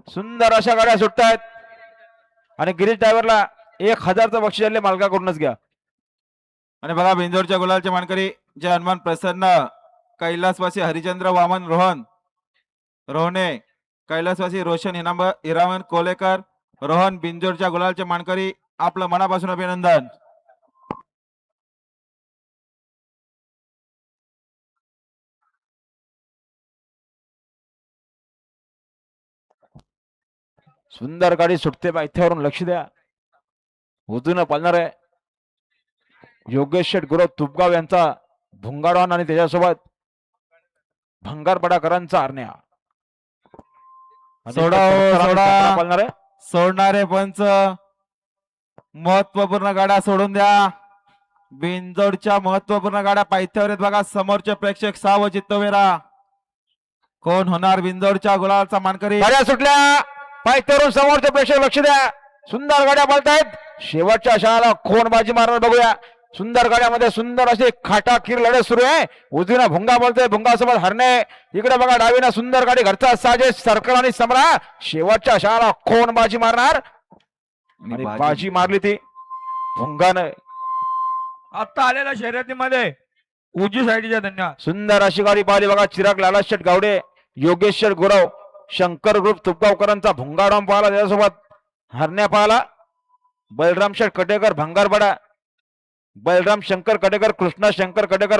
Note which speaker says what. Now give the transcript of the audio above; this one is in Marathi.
Speaker 1: सुंदर अशा गाड्या सुटतायत आणि गिरीश ड्रायव्हरला 1000चं बक्षीस आले मालकाकडूनच घ्या.
Speaker 2: आणि बघा बिंजोरच्या गुलालचे मानकरी जय हनुमान प्रसन्न कैलासवासी हरिचंद्र वामन रोहने कैलासवासी रोशन हिरामन कोलेकर रोहन बिंजोरच्या गुलालचे मानकरी आपलं मनापासून अभिनंदन.
Speaker 1: सुंदर गाडी सुटते पायथ्यावरून लक्ष द्या. उजून पालणार आहे योगेश शेठ गुरव तुपगाव यांचा भुंगाडवान आणि त्याच्यासोबत भंगारपडाकरांचा आरण्या. पालणार आहे
Speaker 2: सोडणारे पंच महत्वपूर्ण गाड्या सोडून द्या. बिंजोडच्या महत्वपूर्ण गाड्या पायथ्यावर आहेत बघा. समोरचे प्रेक्षक साव चित्तवेरा कोण होणार बिंजोडच्या गुलालचा मानकरी.
Speaker 1: गाड्या सुटल्या पायथ्यावरून समोरचे प्रेक्षक लक्ष द्या. सुंदर गाड्या पळतायत. शेवटच्या शाळाला कोण बाजी मारणार बघूया. सुंदर गाड्यामध्ये सुंदर असे खाटाखीर लढत सुरू आहे. उजवीना भुंगा बोलतोय भुंगासोबत हरणे. इकडे बघा डावीना सुंदर गाडी घरचा साजेश सर्कल आणि समरा. शेवटच्या शाळाला कोण बाजी मारणार आणि बाजी मारली ती भुंगानं.
Speaker 3: आता आलेल्या शर्यतीमध्ये उजवी साईडच्या धन्यवाद.
Speaker 1: सुंदर अशी गाडी पाहिली बघा. चिराग लाला शेठ गावडे योगेश शेठ गुरव शंकर ग्रुप तुपगावकरांचा भुंगाडाम पाहिला. त्याच्यासोबत हरण्या पाहिला. बलराम शेठ कटेकर भंगारपडा बलराम शंकर कटेकर कृष्णा शंकर कटेकर